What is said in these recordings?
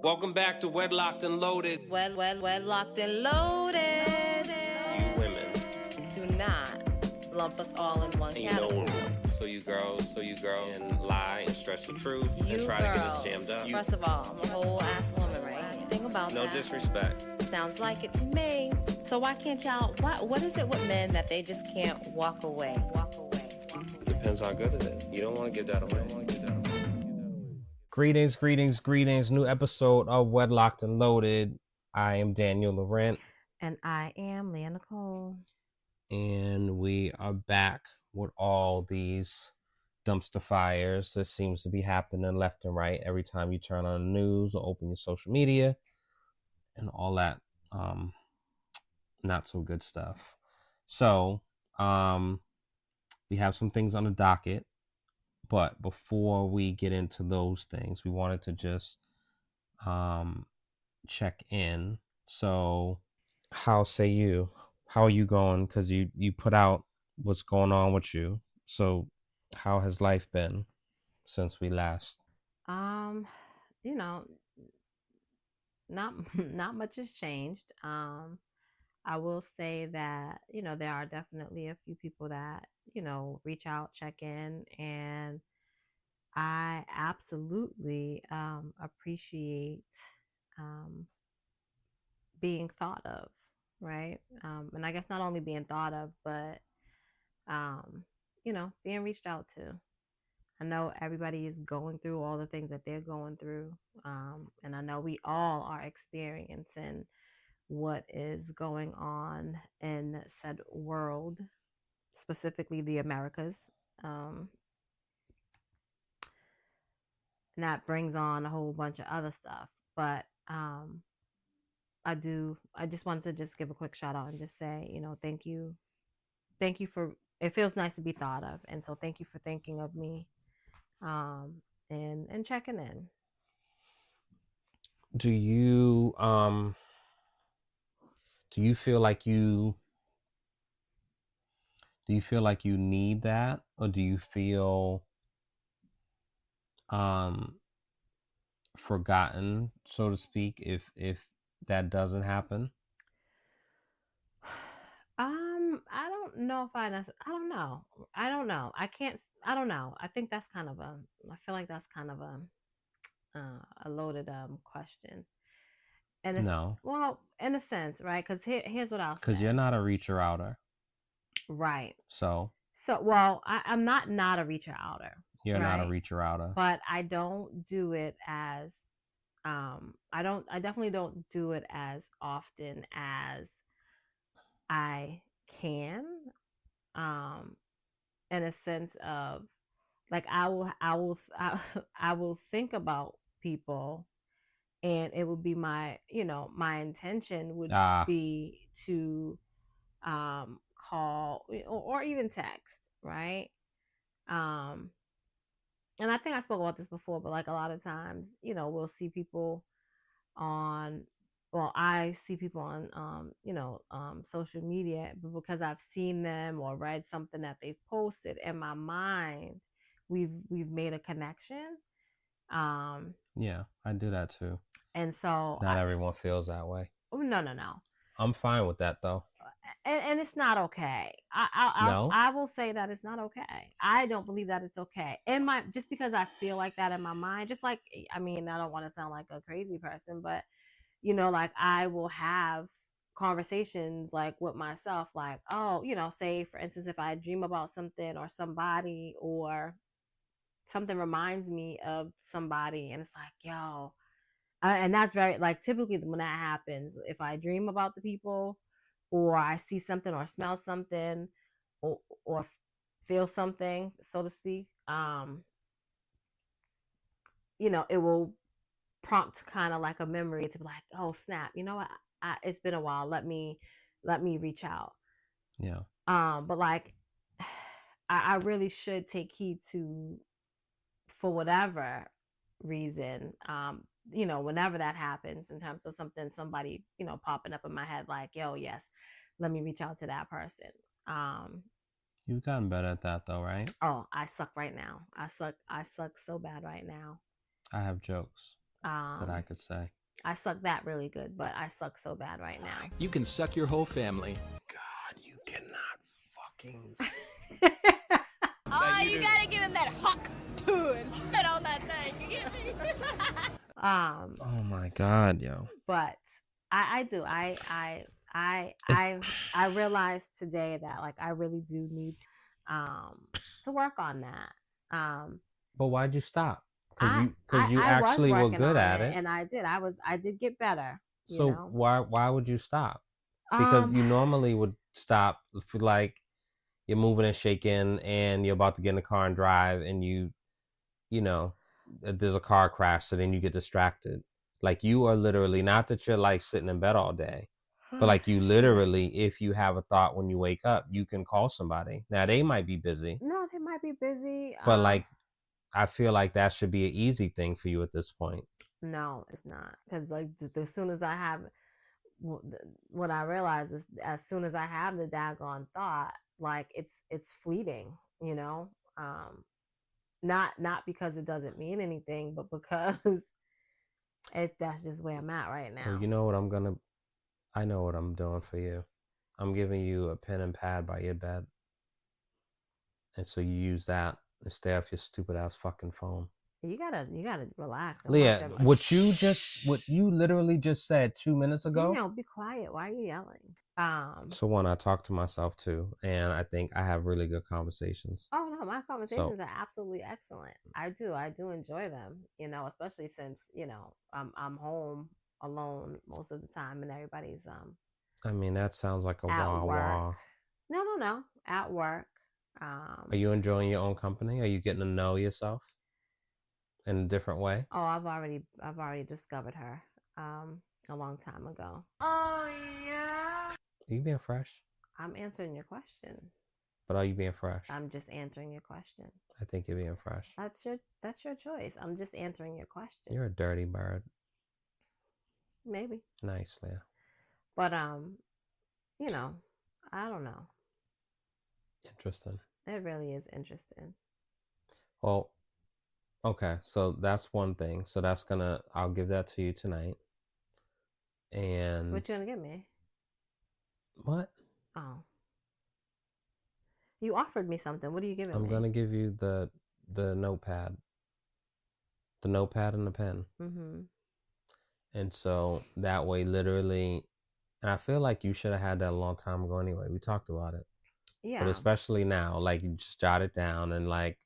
Welcome back to Wedlocked and Loaded. Wedlocked and loaded. You women. Do not lump us all in one category. So you girls, and lie and stretch the truth and try to get us jammed up. First of all, I'm a whole ass woman, right? Think about no that. No disrespect. Sounds like it to me. So why can't y'all? What is it with men that they just can't walk away? Depends how good it is. You don't want to give that away. Greetings. New episode of Wedlocked and Loaded. I am Daniel Laurent. And I am Leah Nicole. And we are back with all these dumpster fires that seems to be happening left and right every time you turn on the news or open your social media and all that not so good stuff. So we have some things on the docket, but before we get into those things, we wanted to just check in. So how are you going? Because you put out what's going on with you. So how has life been since we last? Not much has changed. I will say that, there are definitely a few people that, reach out, check in, and I absolutely appreciate being thought of, right? And I guess not only being thought of, but, being reached out to. I know everybody is going through all the things that they're going through. And I know we all are experiencing what is going on in said world, specifically the Americas. And that brings on a whole bunch of other stuff. But I just wanted to just give a quick shout out and just say, thank you. Thank you for, it feels nice to be thought of. And so thank you for thinking of me. And checking in. Do you feel like you need that, or do you feel forgotten, so to speak, if that doesn't happen? I don't know if I don't know. I don't know. I don't know. I think that's kind of I feel like that's kind of a loaded question. And it's, no. Well, in a sense, right? Because here's what I'll say. Because you're not a reacher outer. Right. So well, I'm not a reacher outer. You're right? Not a reacher outer. But I don't do it as I definitely don't do it as often as I can. In a sense of, like, I will think about people, and it would be my intention would be to call or even text, right? And I think I spoke about this before, but like a lot of times, we'll see people I see people on social media, but because I've seen them or read something that they've posted, in my mind, we've made a connection. Yeah, I do that too. And so not everyone feels that way. No. I'm fine with that though. And it's not okay. I will say that it's not okay. I don't believe that it's okay. Just because I feel like that in my mind, just like, I don't want to sound like a crazy person, but like, I will have conversations like with myself, like, oh, say for instance, if I dream about something or somebody, or something reminds me of somebody, and it's like, yo, and that's very, like, typically when that happens, if I dream about the people, or I see something or smell something, or feel something, so to speak, it will prompt kind of like a memory to be like, oh snap, you know what, it's been a while, let me reach out. Yeah. But like, I really should take heed to, for whatever reason, whenever that happens, in terms of somebody popping up in my head, like, yo, yes, let me reach out to that person. You've gotten better at that though, right? Oh, I suck right now. I suck so bad right now. I have jokes. that I could say. I suck that really good, but I suck so bad right now. You can suck your whole family. God, you cannot fucking. Oh, you gotta give him that huck too and spit on that thing. You get me? Oh my God, yo. But I do. I realized today that like I really do need to work on that. But why'd you stop? Because you actually were good at it, and I did get better. So why would you stop? Because you normally would stop if like you're moving and shaking and you're about to get in the car and drive, and you know there's a car crash, so then you get distracted. Like you are literally, not that you're like sitting in bed all day, but like you literally, if you have a thought when you wake up, you can call somebody. Now they might be busy. No, they might be busy. But like, I feel like that should be an easy thing for you at this point. No, it's not. Because like as soon as I have, what I realize is as soon as I have the daggone thought, like it's fleeting, you know. Not because it doesn't mean anything, but because that's just where I'm at right now. Well, you know what I know what I'm doing for you. I'm giving you a pen and pad by your bed. And so you use that and stay off your stupid ass fucking phone. You gotta relax. Leah, what you literally just said 2 minutes ago. Daniel, be quiet. Why are you yelling? So one, I talk to myself too, and I think I have really good conversations. Oh no, my conversations are absolutely excellent. I do enjoy them. You know, especially since I'm home alone most of the time, and everybody's I mean, that sounds like a wah. No, at work. Are you enjoying your own company? Are you getting to know yourself in a different way? Oh, I've already discovered her a long time ago. Oh yeah. Are you being fresh? I'm answering your question. But are you being fresh? I'm just answering your question. I think you're being fresh. That's your choice. I'm just answering your question. You're a dirty bird. Maybe. Nice, Leah. But I don't know. Interesting. It really is interesting. Well, okay, so that's one thing. So I'll give that to you tonight. And what you gonna give me? What? Oh. You offered me something. What are you giving me? I'm gonna give you the notepad. The notepad and the pen. Mm-hmm. And so that way, literally, and I feel like you should have had that a long time ago anyway. We talked about it. Yeah. But especially now, like you just jot it down and like,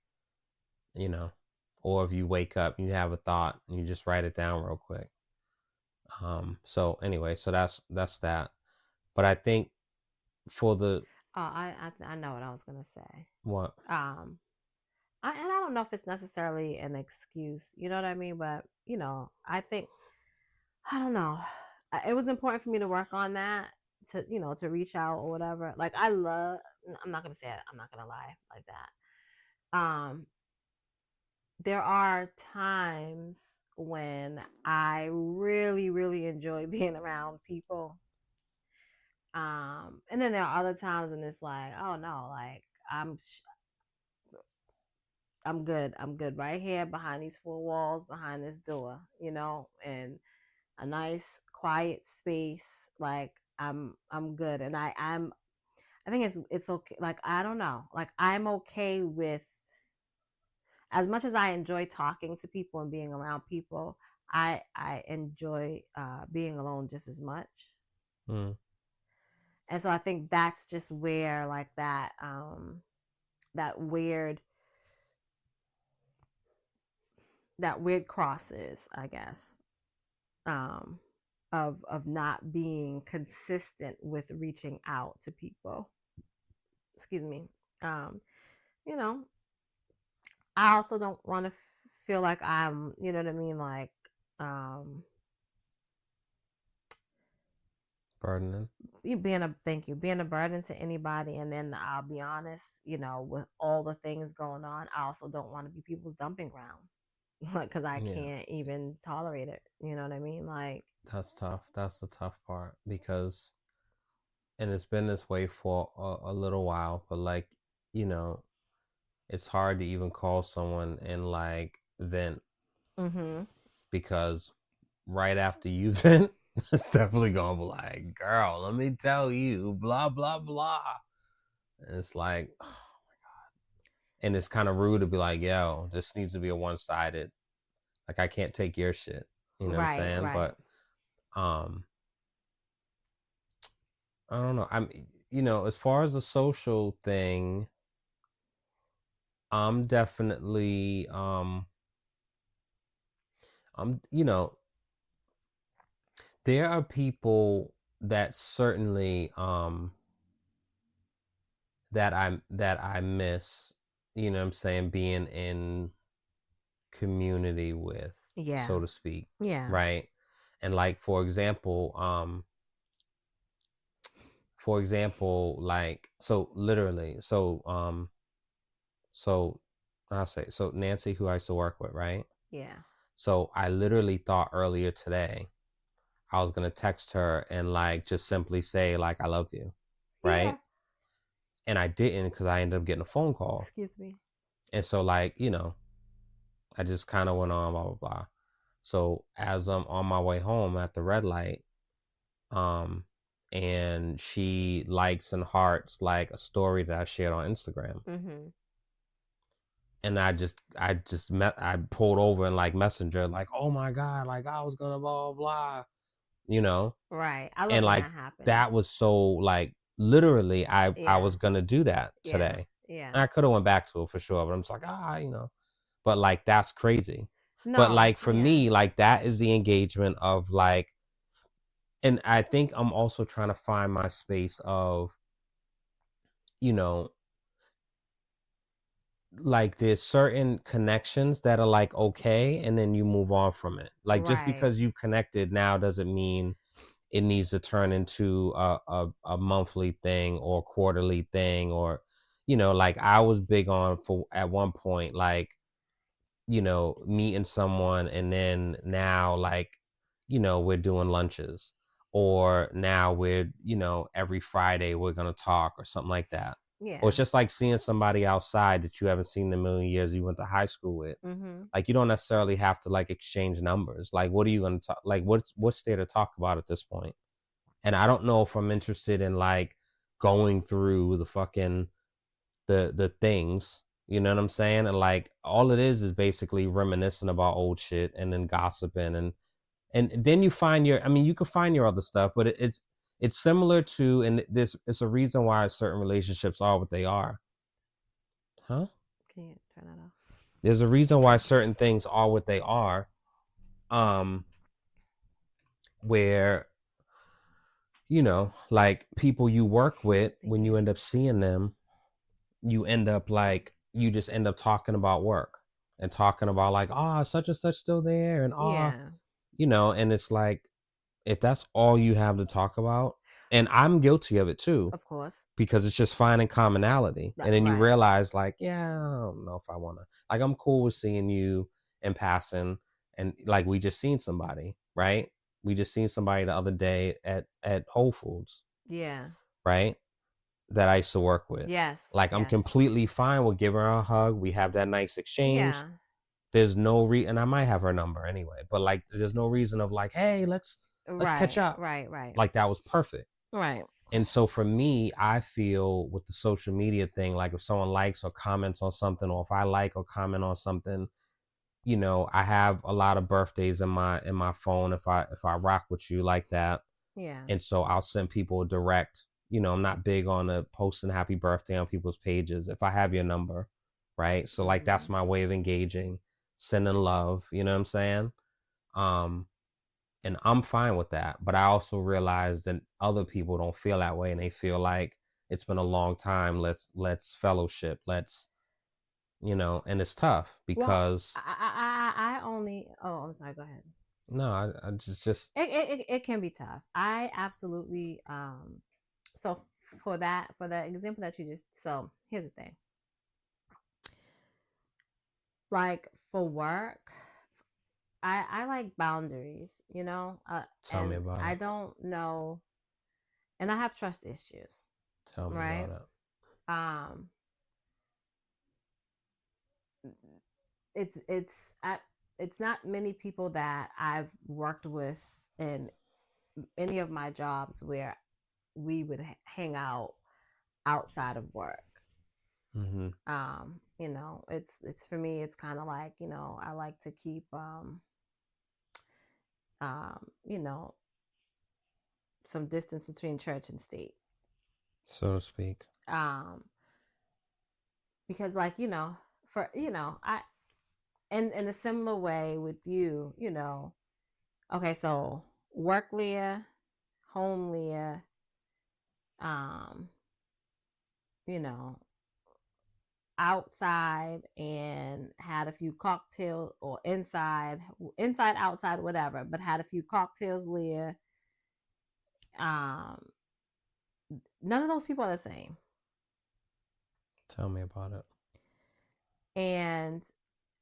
or if you wake up and you have a thought and you just write it down real quick. So anyway, so that's that. But I think for the I know what I was gonna say. What? I don't know if it's necessarily an excuse, you know what I mean? But I think I don't know. It was important for me to work on that, to reach out or whatever. Like I'm not gonna say it. I'm not gonna lie like that. There are times when I really, really enjoy being around people. And then there are other times when it's like, oh no, like I'm good. I'm good right here behind these four walls, behind this door, and a nice quiet space. Like I'm good. And I think it's okay. Like, I don't know. Like I'm okay with, as much as I enjoy talking to people and being around people, I enjoy being alone just as much. Mm. And so I think that's just where like that weird cross is, I guess, of not being consistent with reaching out to people. Excuse me. I also don't want to feel like I'm, you know what I mean, like burdening. Being a burden to anybody. And then I'll be honest, with all the things going on, I also don't want to be people's dumping ground. Because I can't even tolerate it. You know what I mean? Like, that's tough. That's the tough part, because, and it's been this way for a little while, but like, it's hard to even call someone and like vent. Mm-hmm. because right after you vent, it's definitely gonna be like, girl, let me tell you, blah blah blah. And it's like, oh my god. And it's kind of rude to be like, yo, this needs to be a one-sided. Like, I can't take your shit. You know what I'm saying? Right. But I don't know. As far as the social thing, I'm definitely there are people that certainly that I miss, you know what I'm saying, being in community with, Yeah. so to speak. Yeah. Right. And like, for example, like, so literally, so I'll say, so Nancy, who I used to work with, right? Yeah. So I literally thought earlier today I was gonna text her and like just simply say like, I love you, right? Yeah. And I didn't, because I ended up getting a phone call. Excuse me. And so, like, I just kind of went on, blah blah blah. So as I'm on my way home at the red light, and she likes and hearts like a story that I shared on Instagram. Mm-hmm. And I pulled over and like Messenger, like, oh my God, like I was gonna blah blah blah, Right. I love and when like that happens. that was so like literally I was gonna do that Yeah. today. Yeah. And I could have went back to it for sure, but I'm just like, but like that's crazy. No. But like for me, like that is the engagement of like, and I think I'm also trying to find my space of, like there's certain connections that are like okay, and then you move on from it. Like just because you've connected now doesn't mean it needs to turn into a monthly thing or quarterly thing, or like I was big on for at one point, like meeting someone and then now like we're doing lunches, or now we're every Friday we're gonna talk or something like that. Yeah. Or it's just like seeing somebody outside that you haven't seen in a million years you went to high school with. Mm-hmm. Like you don't necessarily have to like exchange numbers. Like what are you gonna talk, like what's there to talk about at this point? And I don't know if I'm interested in like going through the fucking the things, you know what I'm saying? And like all it is basically reminiscing about old shit and then gossiping, and then you find you could find your other stuff, but it's similar to, and this it's a reason why certain relationships are what they are. Huh? Can you turn that off? There's a reason why certain things are what they are. Where like people you work with, when you end up seeing them, you end up like, you just end up talking about work and talking about like, such and such still there, and and it's like, if that's all you have to talk about, and I'm guilty of it too, Of course. because it's just finding commonality. And then you realize like, yeah, I don't know if I want to, like, I'm cool with seeing you in passing, and like we just seen somebody, right? We just seen somebody the other day at Whole Foods. Yeah. Right? That I used to work with. Yes. Like I'm completely fine with giving her a hug. We have that nice exchange. Yeah. There's no and I might have her number anyway, but like there's no reason of like, hey, let's catch up. Right. Like that was perfect. Right. And so for me, I feel with the social media thing, like if someone likes or comments on something, or if I like or comment on something, I have a lot of birthdays in my phone if I rock with you like that. Yeah. And so I'll send people a direct. I'm not big on posting happy birthday on people's pages if I have your number, right? So like that's my way of engaging, sending love, you know what I'm saying? And I'm fine with that. But I also realize that other people don't feel that way, and they feel like it's been a long time. Let's fellowship. Let's, and it's tough because I only. Oh, I'm sorry. Go ahead. No, I just it can be tough. I absolutely so for the example that you just, so here's the thing. Like for work, I like boundaries, tell me about it. I don't know, and I have trust issues. Tell me about it. It's it's not many people that I've worked with in any of my jobs where we would hang out outside of work. Mm-hmm. You know, it's for me, it's kind of like, you know, I like to keep you know, some distance between church and state, so to speak. Because like, you know, for, you know, I, in a similar way with you, you know, okay, so work Leah, home Leah, you know, outside and had a few cocktails, or inside, outside, whatever, but had a few cocktails Leah. None of those people are the same. Tell me about it. And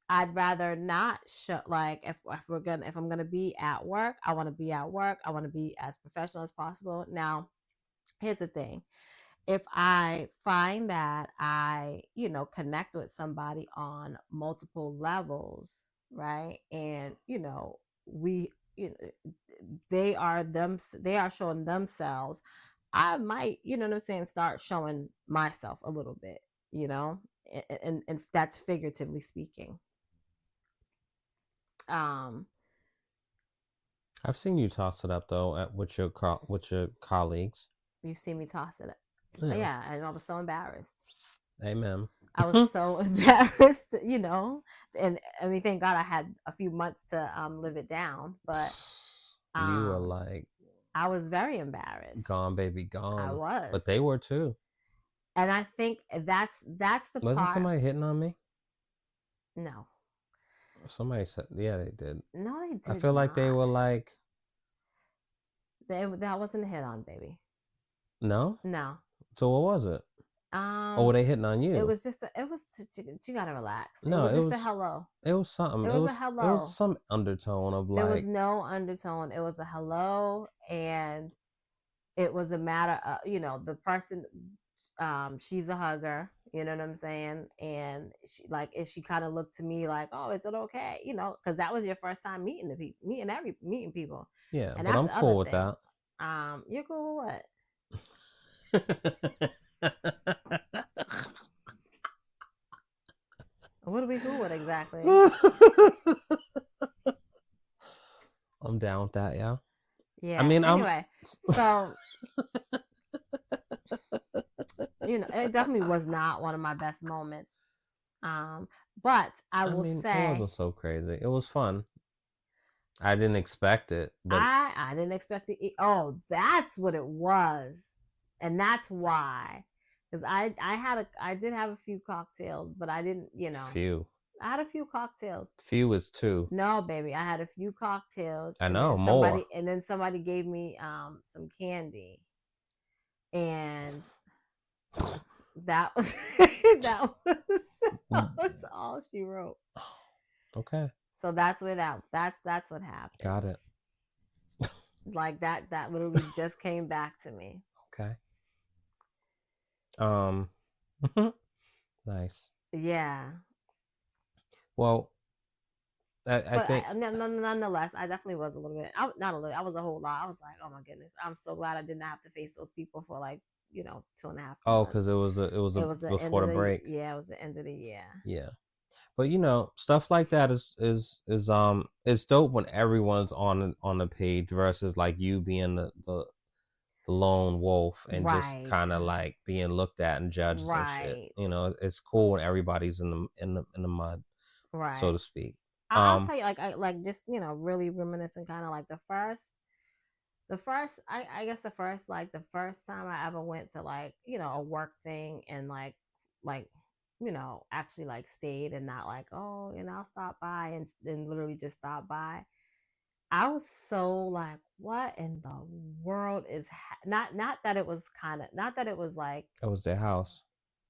I'd rather not show, like, if I'm gonna be at work, I want to be at work. I want to be as professional as possible. Now, here's the thing: if I find that I, you know, connect with somebody on multiple levels, right, and you know, they are showing themselves, I might, you know what I'm saying, start showing myself a little bit, you know, and that's figuratively speaking. I've seen you toss it up though with your colleagues. You see me toss it up. Yeah, and I was so embarrassed. Amen. I was so embarrassed, you know, and I mean, thank God I had a few months to live it down, but you were like, I was very embarrassed. Gone, baby, gone. I was, but they were too. And I think that's the Wasn't part. somebody hitting on me? No. Somebody said, yeah, they did. No, they did. I feel like they were like, that wasn't a hit on, baby. No. So what was it? Or were they hitting on you? It was just you gotta relax. No, it was just a hello. It was something. It was a hello. It was some undertone of like. There was no undertone. It was a hello, and it was a matter of, you know, the person. She's a hugger. You know what I'm saying? And she kind of looked to me like, oh, is it okay? You know, because that was your first time meeting meeting people. Yeah, and but I'm cool with that. You're cool with what? What are we cool with exactly? I'm down with that, yeah. Yeah. I mean, anyway, so you know, it definitely was not one of my best moments. But I will say it wasn't so crazy. It was fun. I didn't expect it, but I didn't expect it. Oh, that's what it was, and that's why. Because I did have a few cocktails, but I didn't, you know. Few. I had a few cocktails. Few is 2. No, baby, I had a few cocktails. I know, more. And then somebody gave me some candy, and that was that was all she wrote. Okay. So that's where that's what happened. Got it. Like that literally just came back to me. Okay. Nice. Yeah. Well, I think nonetheless, I definitely was a little bit. I was a whole lot. I was like, oh my goodness, I'm so glad I didn't have to face those people for like, you know, 2.5 months. Oh, because it was before the break. Yeah, it was the end of the year. Yeah, but you know, stuff like that is dope when everyone's on the page versus like you being the lone wolf and just kind of like being looked at and judged and shit. You know, it's cool when everybody's in the mud, right, so to speak. I'll tell you, like just, you know, really reminiscing, kind of like the first I guess the first time I ever went to like, you know, a work thing and like you know, actually like stayed and not like, oh, you know, I'll stop by and literally just stop by. I was so like, what in the world is not that it was like it was their house.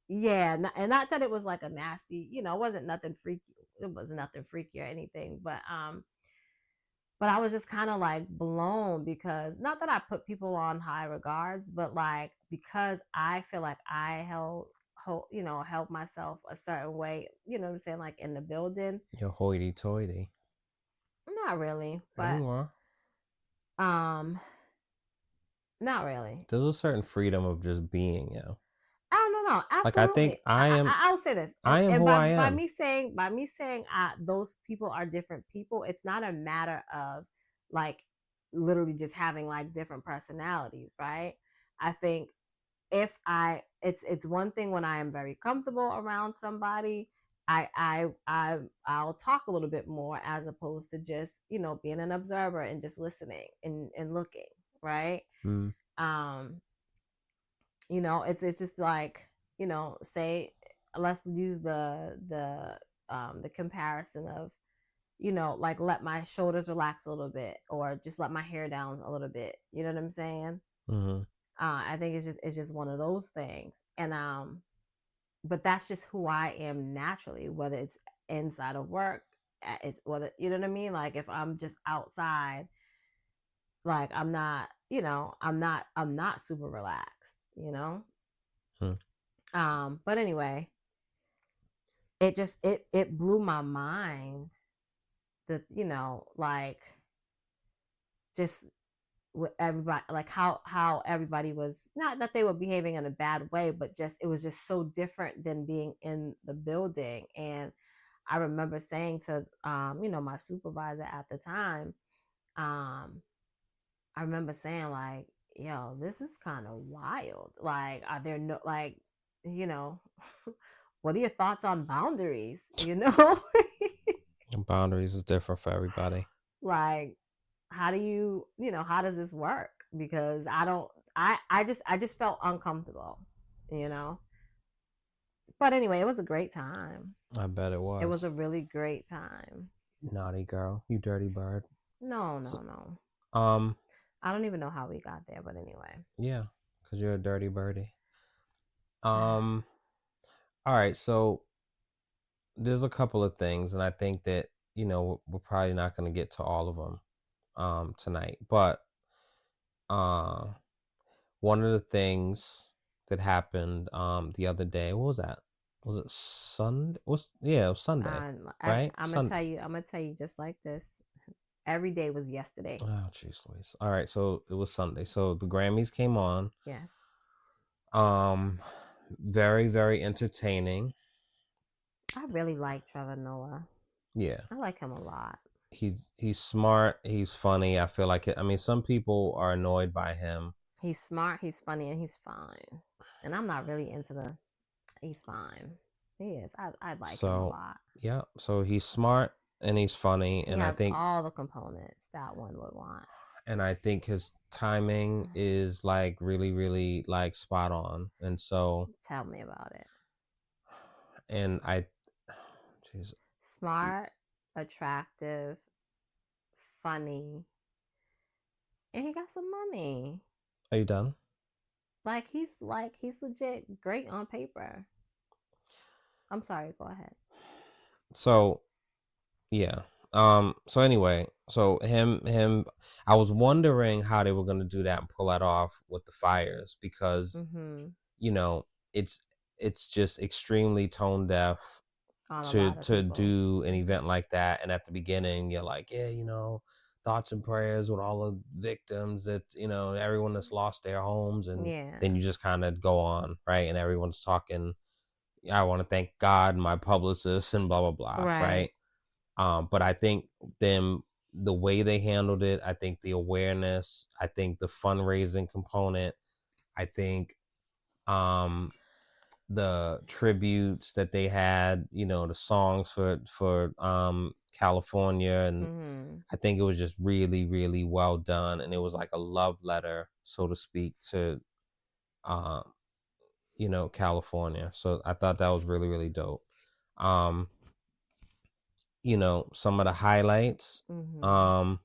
Yeah, and not that it was like a nasty, you know, it wasn't nothing freaky. It wasn't nothing freaky or anything, but I was just kind of like blown, because not that I put people on high regards, but like because I feel like I held myself a certain way, you know what I'm saying, like in the building. You're hoity-toity. Not really, but Anymore. not really. There's a certain freedom of just being, Oh no, absolutely. Like I think I'll say this, I am and who I by am. me saying those people are different people. It's not a matter of like literally just having like different personalities, right? I think it's one thing when I am very comfortable around somebody. I'll talk a little bit more as opposed to just being an observer and just listening and looking, right? Mm. It's just like say let's use the comparison of like let my shoulders relax a little bit or just let my hair down a little bit. You know what I'm saying? Mm-hmm. I think it's just one of those things, and but that's just who I am naturally. Whether it's inside of work, it's whether you know what I mean. Like if I'm just outside, like I'm not, I'm not super relaxed. But anyway, it blew my mind that like just with everybody, like how everybody was, not that they were behaving in a bad way, but just it was just so different than being in the building. And I remember saying to my supervisor at the time, I remember saying like, yo, this is kind of wild. Like, are there no like, you know, what are your thoughts on boundaries? Boundaries is different for everybody. Like, how do how does this work? Because I just felt uncomfortable, you know. But anyway, it was a great time. I bet it was. It was a really great time. Naughty girl, you dirty bird. No. I don't even know how we got there, but anyway. Yeah, because you're a dirty birdie. All right, so there's a couple of things, and I think that we're probably not going to get to all of them tonight. But one of the things that happened the other day, what was that? Was it Sunday? It was Sunday, right? I'm gonna tell you just like this. Every day was yesterday. Oh, jeez Louise. All right, so it was Sunday. So the Grammys came on. Yes. Very, very entertaining. I really like Trevor Noah. Yeah. I like him a lot. He's smart. He's funny. I feel like it. I mean, some people are annoyed by him. He's smart. He's funny, and he's fine. And I'm not really into the. He's fine. He is. I like him a lot. Yeah. So he's smart and he's funny, and I think all the components that one would want. And I think his timing is like really, really like spot on. And so tell me about it. And smart, attractive, funny, and he got some money. Are you done? He's legit great on paper. I'm sorry, go ahead. So yeah. So anyway, so him I was wondering how they were gonna do that and pull that off with the fires, because it's just extremely tone deaf to do an event like that. And at the beginning you're like, yeah, thoughts and prayers with all the victims that everyone that's lost their homes, and then you just kind of go on, right? And everyone's talking, I want to thank God and my publicist and blah blah blah, right? But I think the way they handled it, I think the awareness, I think the fundraising component, I think the tributes that they had, the songs for California, and I think it was just really, really well done, and it was like a love letter, so to speak, to California. So I thought that was really, really dope. Some of the highlights, I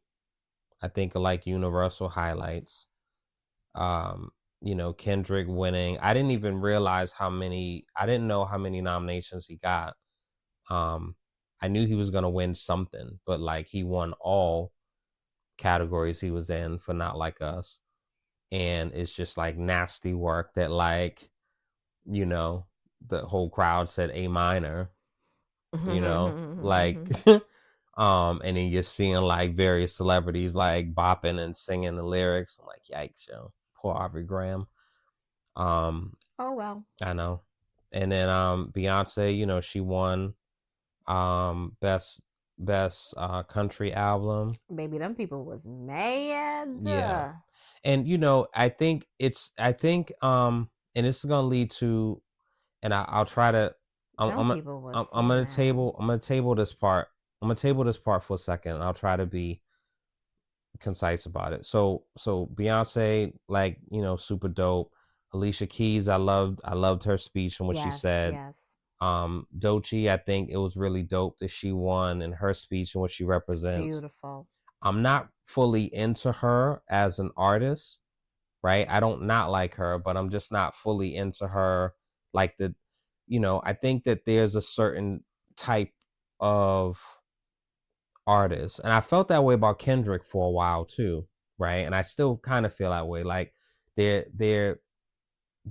think are like universal highlights. Kendrick winning. I didn't even realize I didn't know how many nominations he got. I knew he was going to win something, but like he won all categories he was in for Not Like Us. And it's just like nasty work that like, the whole crowd said A minor, like And then you're seeing like various celebrities like bopping and singing the lyrics. I'm like, yikes, yo, poor Aubrey Graham. Oh well. I know. And then Beyonce, you know, she won best country album. Baby, them people was mad. Yeah. And you know, I think and this is gonna lead to, and I'll try to I'm gonna table this part. I'm gonna table this part for a second, and I'll try to be concise about it. So Beyonce, like, you know, super dope. Alicia Keys, I loved her speech and what she said. Yes. Doechii, I think it was really dope that she won in her speech and what she represents. Beautiful. I'm not fully into her as an artist, right? I don't not like her, but I'm just not fully into her. Like you know, I think that there's a certain type of artist, and I felt that way about Kendrick for a while too, right? And I still kind of feel that way. Like they're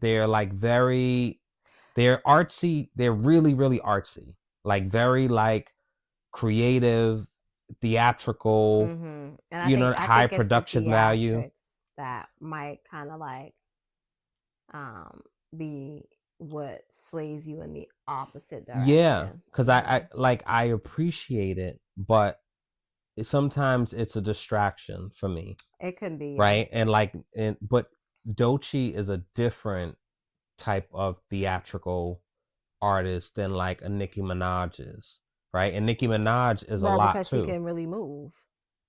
like they're artsy. They're really, really artsy. Like very like creative, theatrical, and high production value. That might kind of like be what sways you in the opposite direction. Yeah, because I appreciate it, but sometimes it's a distraction for me. It can be, right? But Doechii is a different type of theatrical artist than like a Nicki Minaj is, right? And Nicki Minaj is a lot because too. She can really move.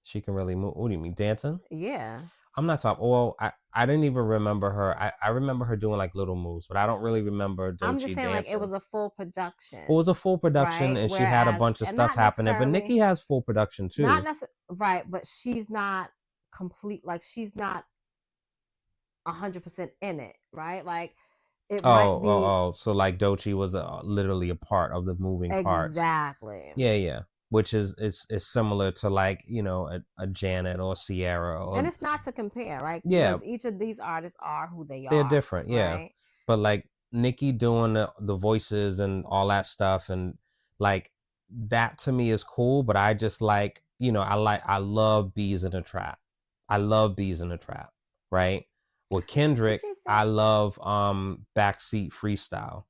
She can really move. What do you mean, dancing? Yeah. I'm not talking. Well, I didn't even remember her. I remember her doing like little moves, but I don't really remember Doechii I'm just saying, dancing. like, it was a full production. It was a full production, right? And she had a bunch of stuff happening. But Nicki has full production too. Not necessarily, right? But she's not complete. Like, she's not 100% in it, right? Like, it might be. So like Doechii was literally a part of the moving parts. Exactly. Yeah. Which is similar to like, you know, a Janet or Sierra. And it's not to compare, right? Yeah. Because each of these artists are who they are. They're different, yeah. Right? But like Nicki doing the voices and all that stuff, and like that to me is cool. But I just like, you know, I love Bees in a Trap. Right? With Kendrick, I love Backseat Freestyle.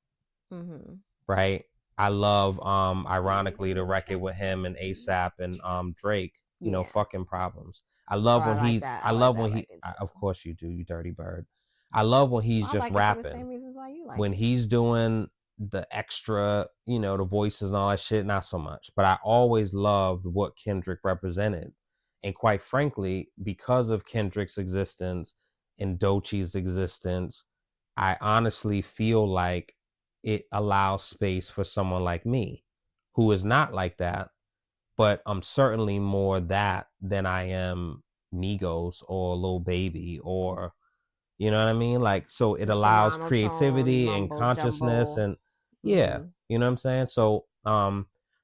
Right? I love ironically the record with him and ASAP and Drake, you know, Fucking Problems. I love when he's of course you do, you dirty bird. I love when he's just rapping. For the same reasons why you like when he's doing the extra, you know, the voices and all that shit, not so much. But I always loved what Kendrick represented. And quite frankly, because of Kendrick's existence and Doechii's existence, I honestly feel like it allows space for someone like me, who is not like that, but I'm certainly more that than I am Migos or Lil Baby or, you know what I mean? Like, so it allows creativity and consciousness and yeah, you know what I'm saying? So,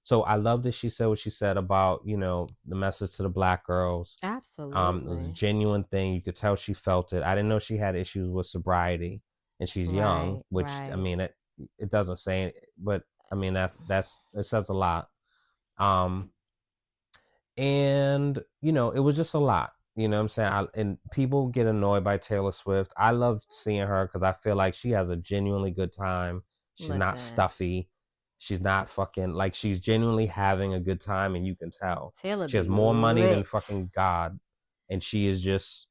so I love that she said what she said about, you know, the message to the Black girls. Absolutely. It was a genuine thing. You could tell she felt it. I didn't know she had issues with sobriety, and she's young, which I mean, it doesn't say it, but I mean, it says a lot. And you know, it was just a lot, you know what I'm saying? And people get annoyed by Taylor Swift. I love seeing her because I feel like she has a genuinely good time. She's not stuffy. She's not fucking, like, she's genuinely having a good time, and you can tell. Taylor, she has more money than fucking God, and she is just.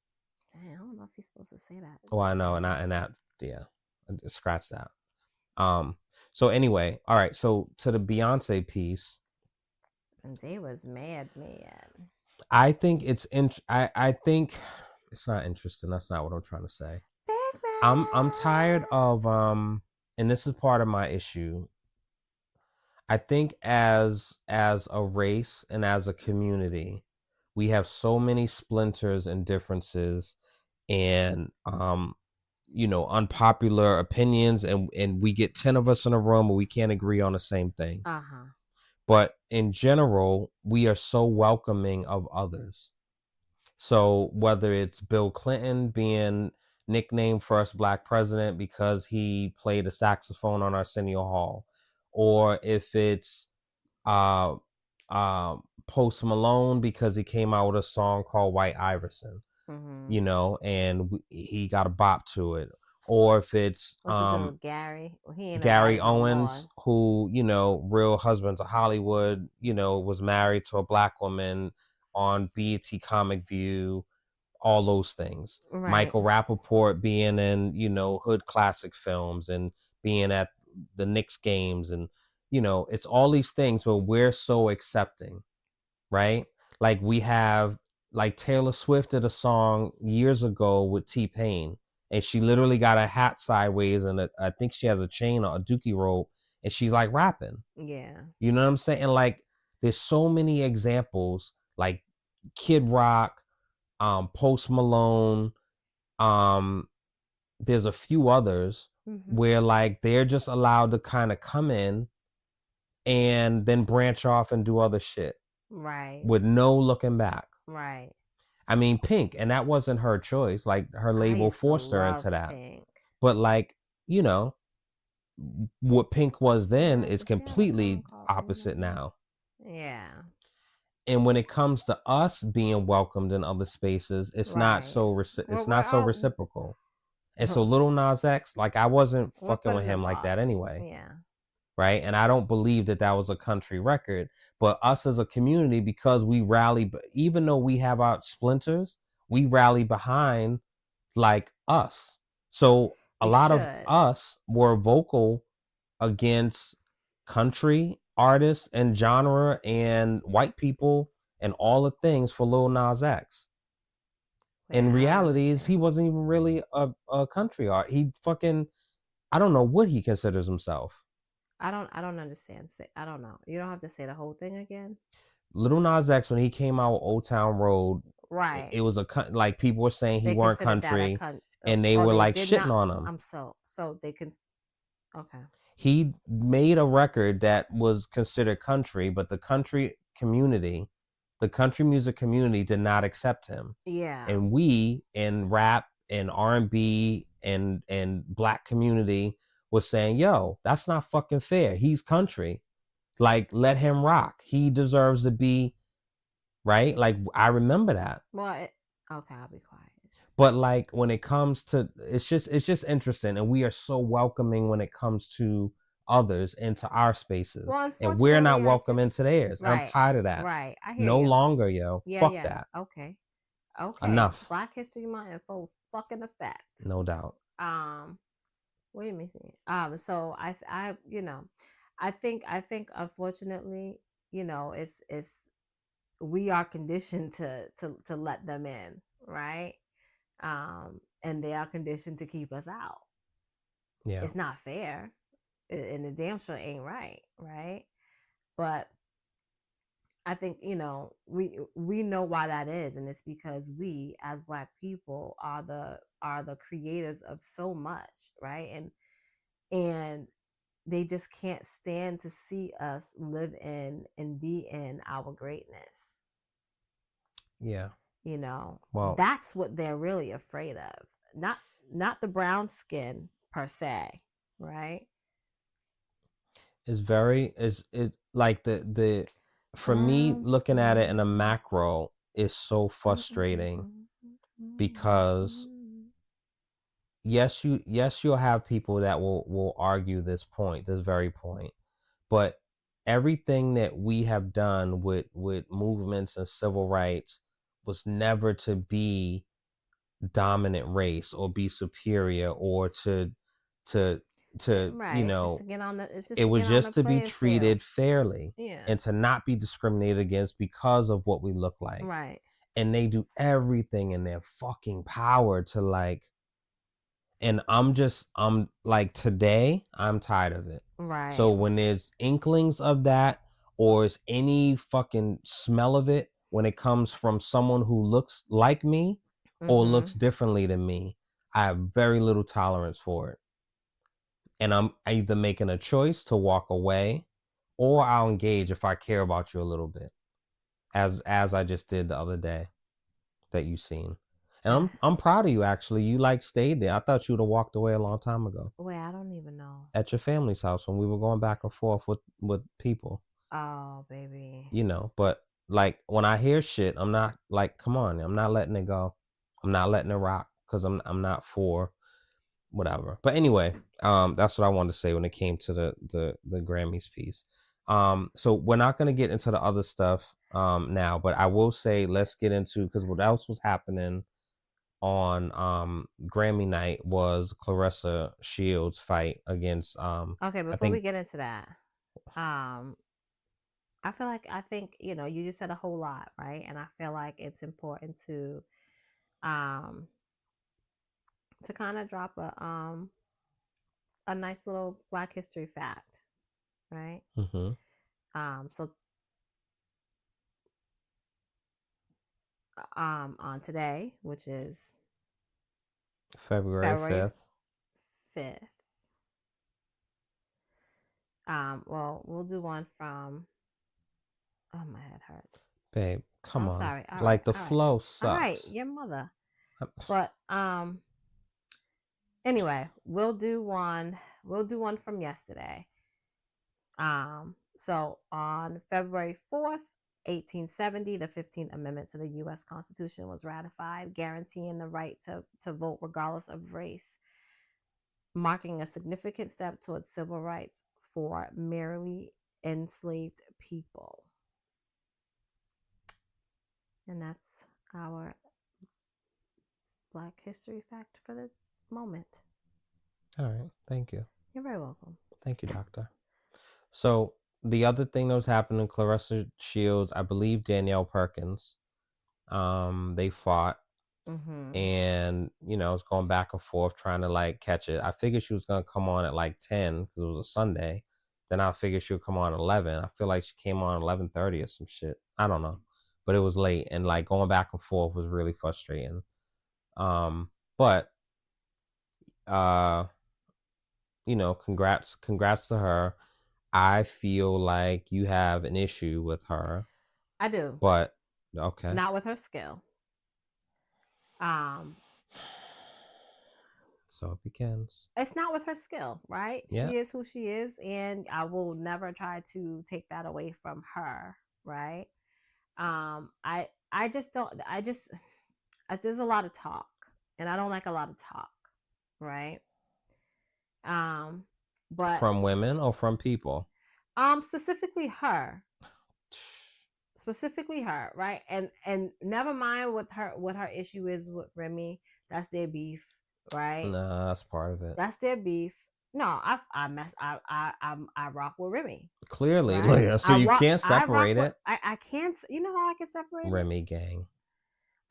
I don't know if you're supposed to say that. Oh, I know, and that, yeah, scratch that. So anyway, all right. So to the Beyonce piece, and they was mad. I think it's I think it's not interesting. That's not what I'm trying to say. I'm tired of and this is part of my issue. I think as a race and as a community, we have so many splinters and differences and you know, unpopular opinions, and we get 10 of us in a room and we can't agree on the same thing. But in general, we are so welcoming of others. So whether it's Bill Clinton being nicknamed first Black president because he played a saxophone on Arsenio Hall, or if it's Post Malone because he came out with a song called White Iverson, you know, and he got a bop to it. Or if it's Gary, well, he ain't Gary about it Owens, no who, you know, Real Husbands of Hollywood, you know, was married to a black woman on BET Comic View, all those things. Right. Michael Rappaport being in, you know, hood classic films and being at the Knicks games, and, you know, it's all these things where we're so accepting, right? Like we have, like Taylor Swift did a song years ago with T-Pain, and she literally got a hat sideways and I think she has a chain or a Doechii rope, and she's like rapping. Yeah. You know what I'm saying? And like there's so many examples, like Kid Rock, Post Malone, there's a few others where like they're just allowed to kind of come in and then branch off and do other shit. Right. With no looking back. Right. I mean, Pink, and that wasn't her choice. Like her label forced her into that. Pink. But like, you know, what Pink was then is completely opposite now. Yeah. And when it comes to us being welcomed in other spaces, it's not so reciprocal. And so Lil Nas X, like I wasn't fucking with him like that anyway. Yeah. Right. And I don't believe that was a country record, but us as a community, because we rally, even though we have our splinters, we rally behind like us. So a lot of us were vocal against country artists and genre and white people and all the things for Lil Nas X. In reality, he wasn't even really a country art. He fucking, I don't know what he considers himself. I don't understand. I don't know. You don't have to say the whole thing again. Lil Nas X, when he came out with Old Town Road, right? It was like people were saying he weren't country, and they were like shitting on him. So they can. Okay. He made a record that was considered country, but the country music community did not accept him. Yeah. And we in rap and R&B and black community was saying, yo, that's not fucking fair. He's country. Like, let him rock. He deserves to be, right? Like, I remember that. Well, okay, I'll be quiet. But like, when it comes to, it's just interesting. And we are so welcoming when it comes to others into our spaces. Well, and we're not welcome into theirs. Right, I'm tired of that. Right. I hear no you. longer, yo. Yeah, Fuck yeah. that. Okay. Enough. Black History Month in full fucking effect. No doubt. Wait a minute. So I you know, I think unfortunately, you know, it's we are conditioned to let them in, right? And they are conditioned to keep us out. Yeah. It's not fair. And the damn sure ain't right? But I think, you know, we know why that is, and it's because we as Black people are the creators of so much, right? And they just can't stand to see us live in and be in our greatness. Yeah. You know, well, that's what they're really afraid of. Not the brown skin per se, right? It's like the for me, looking at it in a macro is so frustrating because yes, you'll have people that will argue this very point, but everything that we have done with movements and civil rights was never to be dominant race or be superior or to right. you know, it was just to be treated fairly, yeah, and to not be discriminated against because of what we look like. Right. And they do everything in their fucking power to like, and I'm like, today I'm tired of it. Right. So when there's inklings of that, or is any fucking smell of it when it comes from someone who looks like me or looks differently than me, I have very little tolerance for it. And I'm either making a choice to walk away, or I'll engage if I care about you a little bit, as I just did the other day that you seen. And I'm proud of you, actually. You like stayed there. I thought you would have walked away a long time ago. Wait, I don't even know. At your family's house when we were going back and forth with people. Oh, baby. You know, but like when I hear shit, I'm not like, come on, I'm not letting it go. I'm not letting it rock because I'm not for whatever. But anyway, that's what I wanted to say when it came to the Grammys piece. So we're not gonna get into the other stuff now, but I will say let's get into, because what else was happening on Grammy night was Claressa Shields fight against Okay, before I think we get into that, I think, you know, you just said a whole lot, right? And I feel like it's important to kind of drop a nice little Black History fact, right? mm-hmm. So on today, which is February 5th. 5th. Well, we'll do one from, oh, my head hurts. Babe, come on. Sorry. All like right, the all flow right. sucks. All right, your mother. But anyway, we'll do one from yesterday. So on February 4th, 1870, the 15th Amendment to the U.S. Constitution was ratified, guaranteeing the right to vote regardless of race, marking a significant step towards civil rights for merely enslaved people. And that's our Black History fact for the moment. All right. Thank you. You're very welcome. Thank you, doctor. So the other thing that was happening, Claressa Shields, I believe Danielle Perkins, they fought. Mm-hmm. And, you know, it's going back and forth trying to like catch it. I figured she was going to come on at like 10 because it was a Sunday. Then I figured she would come on at 11. I feel like she came on 11:30 or some shit. I don't know. But it was late, and like going back and forth was really frustrating. But you know, congrats to her. I feel like you have an issue with her. I do. But okay. Not with her skill. So it begins. It's not with her skill, right? Yeah. She is who she is, and I will never try to take that away from her, right? I just don't. There's a lot of talk, and I don't like a lot of talk, right? But from women or from people? Specifically her, right? And never mind what her issue is with Remy. That's their beef, right? Nah, that's part of it. That's their beef. No, I rock with Remy. Clearly, right? Leah. So you can't separate it. I can't. You know how I can separate Remy it? gang.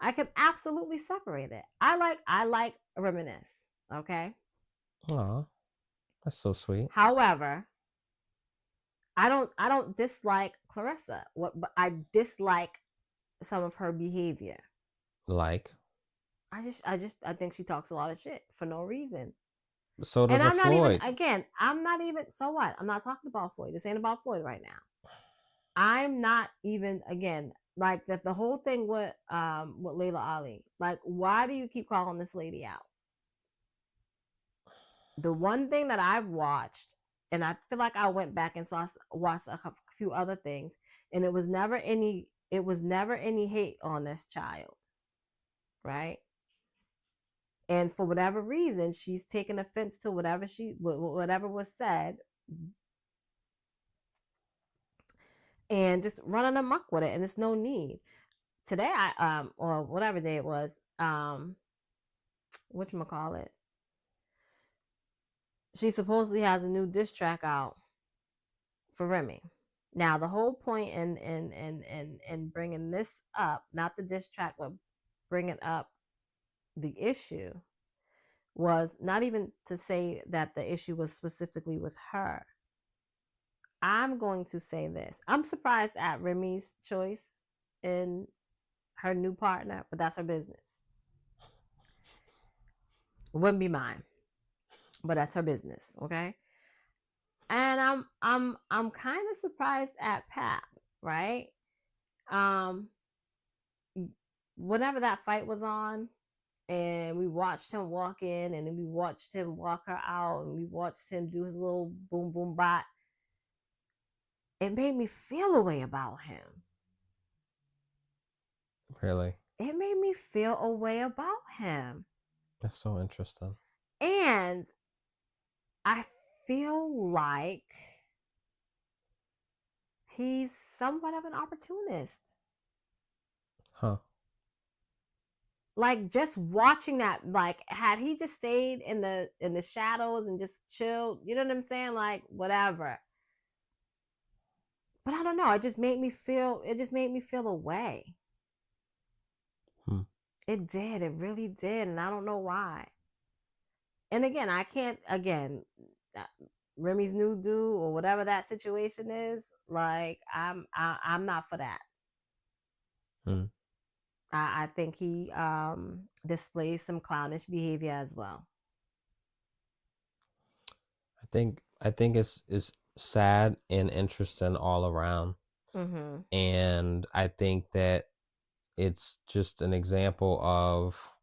I can absolutely separate it. I like Reminisce. Okay. Aw, that's so sweet. However, I don't dislike Claressa. But I dislike some of her behavior. Like? I think she talks a lot of shit for no reason. So does I'm Floyd. I'm not even. So what? I'm not talking about Floyd. This ain't about Floyd right now. I'm not even, again, like that. The whole thing with Layla Ali. Like, why do you keep calling this lady out? The one thing that I've watched, and I feel like I went back and watched a few other things, and it was never any hate on this child, right? And for whatever reason, she's taken offense to whatever was said, and just running amok with it, and it's no need. Today, or whatever day it was, whatchamacallit, she supposedly has a new diss track out for Remy. Now, the whole point in bringing this up, not the diss track, but bringing up the issue, was not even to say that the issue was specifically with her. I'm going to say this. I'm surprised at Remy's choice in her new partner, but that's her business. It wouldn't be mine, but that's her business, okay? And I'm kind of surprised at Pap, right? Whenever that fight was on, and we watched him walk in, and then we watched him walk her out, and we watched him do his little boom boom bot, it made me feel a way about him. Really? It made me feel a way about him. That's so interesting. And I feel like he's somewhat of an opportunist. Huh. Like just watching that, like had he just stayed in the shadows and just chilled, you know what I'm saying? Like whatever. But I don't know. It just made me feel away. It did. It really did. And I don't know why. And again, I can't, Remy's new dude or whatever that situation is, like I'm not for that. I think he displays some clownish behavior as well. I think it's sad and interesting all around. And I think that it's just an example of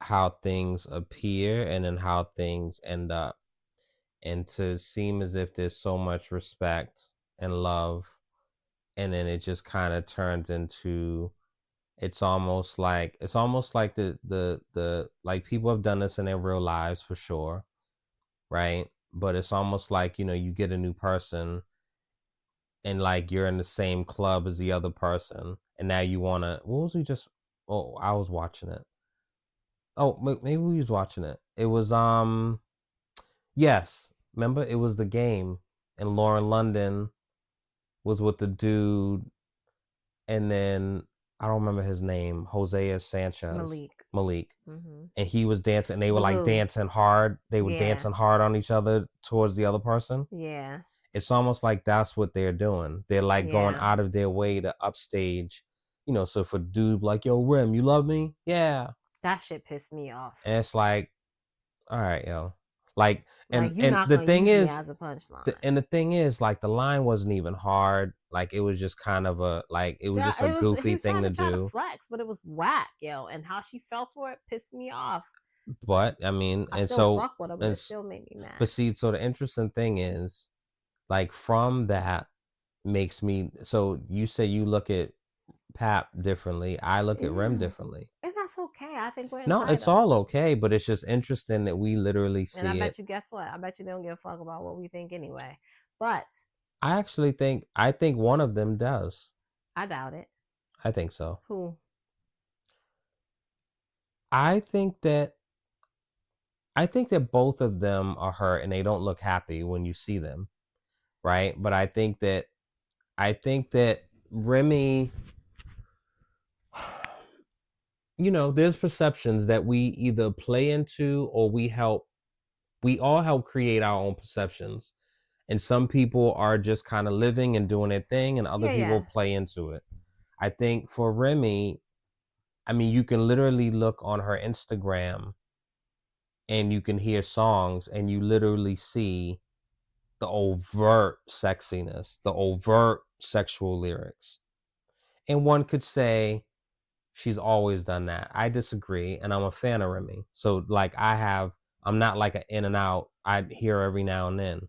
how things appear and then how things end up. And to seem as if there's so much respect and love, and then it just kind of turns into, it's almost like the like people have done this in their real lives for sure, right? But it's almost like, you know, you get a new person and like you're in the same club as the other person, and now you want to, I was watching it. Oh, maybe we was watching it. It was yes, remember, it was the game, and Lauren London was with the dude, and then I don't remember his name, Hosea Sanchez, Malik. And he was dancing, and they were like dancing hard. They were dancing hard on each other towards the other person. Yeah. It's almost like that's what they're doing. They're like going out of their way to upstage, you know. So if a dude like, yo, Rim, you love me? Yeah. That shit pissed me off. And it's like, all right, yo. Like and you're not the gonna thing use is, me as a punchline. the thing is, like, the line wasn't even hard. Like, it was just kind of a, like, it was just a goofy thing to do. Flex, but it was whack, yo. And how she fell for it pissed me off. But I mean, I still fuck with her, but it still made me mad. But see, so the interesting thing is, like, from that makes me, so you say you look at Pap differently. I look at Rem differently. And that's okay. I think we're entitled. No, it's all okay, but it's just interesting that we literally see it. And I bet you, guess what? I bet you they don't give a fuck about what we think anyway. But I actually think, one of them does. I doubt it. I think so. Who? I think that both of them are hurt and they don't look happy when you see them, right? But I think that Remy, you know, there's perceptions that we either play into or we all help create our own perceptions. And some people are just kind of living and doing their thing, and other people play into it. I think for Remy, I mean, you can literally look on her Instagram and you can hear songs and you literally see the overt sexiness, the overt sexual lyrics. And one could say she's always done that. I disagree, and I'm a fan of Remy. So, like, I'm not like an in and out. I hear her every now and then,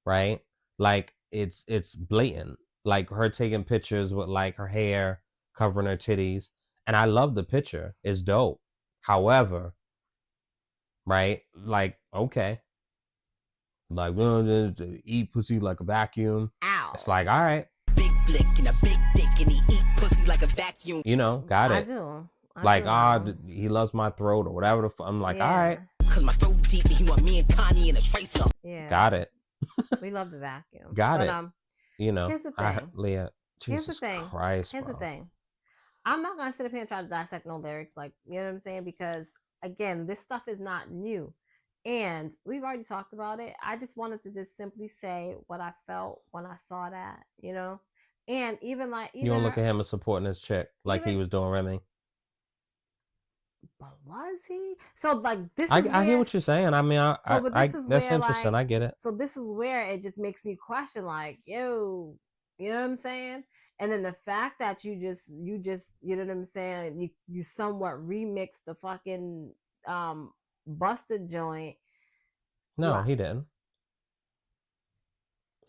right? Like, it's blatant. Like, her taking pictures with, like, her hair covering her titties. And I love the picture. It's dope. However, right? Like, okay. Like, eat pussy like a vacuum. Ow. It's like, all right. Big flick and a big dick and he eat pussy like a vacuum. You know, got it. I do. He loves my throat or whatever. I'm like, all right. Cause my throat deep and he want me and Connie in a tracer. Yeah. Got it. We love the vacuum. Got it. You know, here's the thing. Leah, Jesus here's the thing. Christ, Here's bro. the thing. I'm not gonna sit up here and try to dissect no lyrics, like, you know what I'm saying? Because again, this stuff is not new. And we've already talked about it. I just wanted to just simply say what I felt when I saw that, you know? And even you don't look at him as supporting his chick like he was doing Remy. But was he? So, like, I hear what you're saying. I mean, that's interesting. I get it. So this is where it just makes me question, like, yo, you know what I'm saying? And then the fact that you just, you know what I'm saying? You somewhat remixed the fucking Busted joint. No, he didn't.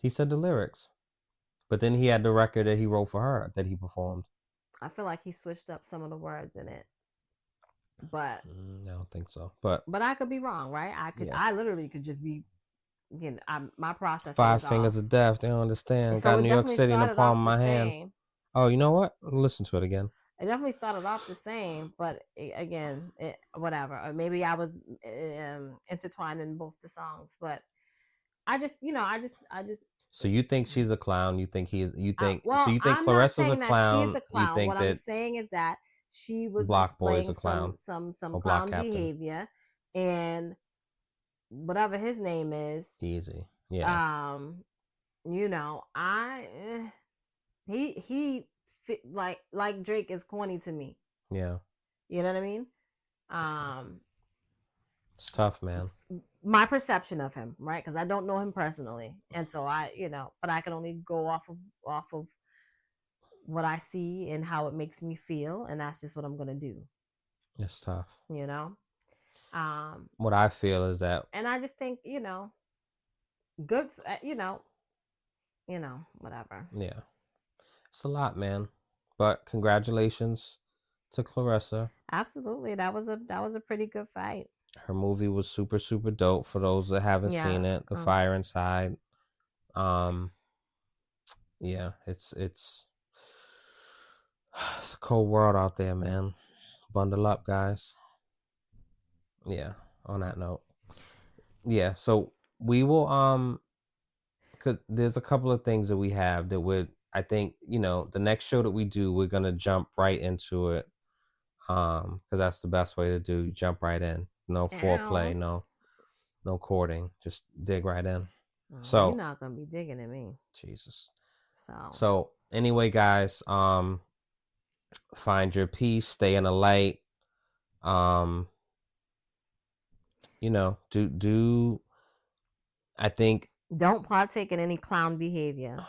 He said the lyrics, but then he had the record that he wrote for her that he performed. I feel like he switched up some of the words in it, but I don't think so. But I could be wrong, right? I literally could just be, my process. 5 fingers of death. They don't understand. So Got New York City in the palm of my hand. Same. Oh, you know what? Listen to it again. It definitely started off the same, but again, whatever. Or maybe I was intertwined in both the songs, but I just. So you think she's a clown? You think he's? You think? Well, so you think I'm Claressa's not saying a clown? That she's a clown. You think what that I'm saying is that she was Block Boy's displaying a clown, some clown behavior, and whatever his name is, Easy, yeah. He like Drake is corny to me. Yeah. You know what I mean? It's tough, man. My perception of him, right? Because I don't know him personally, and so but I can only go off of what I see and how it makes me feel, and that's just what I'm gonna do. It's tough. What I feel is that, and I just think good, whatever. Yeah, it's a lot, man. But congratulations to Claressa. Absolutely, that was a pretty good fight. Her movie was super, super dope. For those that haven't seen it, The Fire Inside. Yeah, it's a cold world out there, man. Bundle up, guys. Yeah. On that note, yeah. So we will because there's a couple of things that we have that would, I think, the next show that we do, we're gonna jump right into it. Because that's the best way to do. Jump right in. No foreplay, no courting. Just dig right in. So you're not gonna be digging at me. Jesus. So anyway, guys, find your peace, stay in the light. Do I think don't partake in any clown behavior.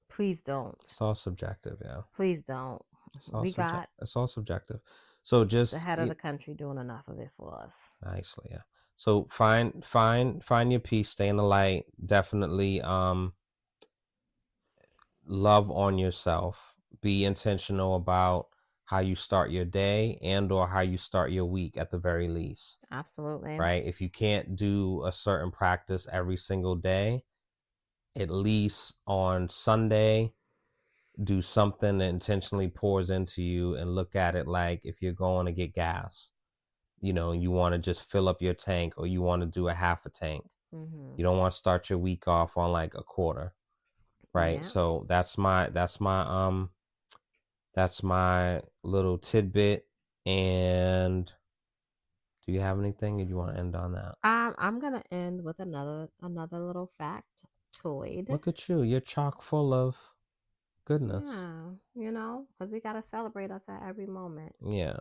Please don't. It's all subjective, yeah. Please don't. It's all subjective. So just the head of the country doing enough of it for us. Nicely, yeah. So find your peace, stay in the light. Definitely love on yourself. Be intentional about how you start your day and or how you start your week at the very least. Absolutely. Right? If you can't do a certain practice every single day, at least on Sunday, do something that intentionally pours into you and look at it like if you're going to get gas, you want to just fill up your tank or you want to do a half a tank. Mm-hmm. You don't want to start your week off on like a quarter. Right. Yeah. So that's my little tidbit. And do you have anything or do you want to end on that? I'm going to end with another little factoid. Look at you. You're chock full of goodness. Yeah, because we got to celebrate us at every moment. Yeah.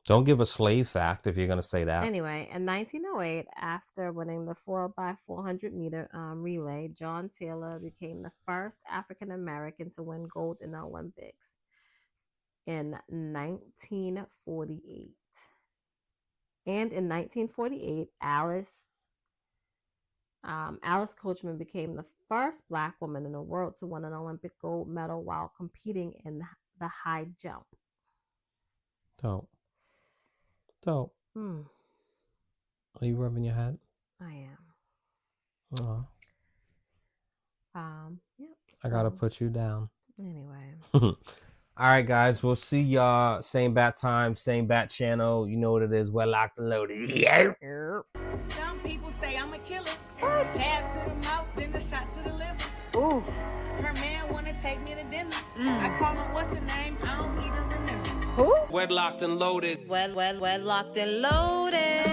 Don't give a slave fact if you're going to say that. Anyway, in 1908, after winning the 4x400 meter relay, John Taylor became the first African American to win gold in the Olympics in 1948. And in 1948, Alice Coachman became the first Black woman in the world to win an Olympic gold medal while competing in the high jump. Dope. Are you rubbing your head? I am. Yep. I gotta put you down. Anyway. All right, guys. We'll see y'all same bat time, same bat channel. You know what it is. We're locked and loaded. Yeah. Some people say I'm a killer. Jab to the mouth, then the shot to the liver. Ooh. Her man wanna take me to dinner. I call him what's her name? I don't even remember. Who? Wedlocked and loaded. Wedlocked and loaded.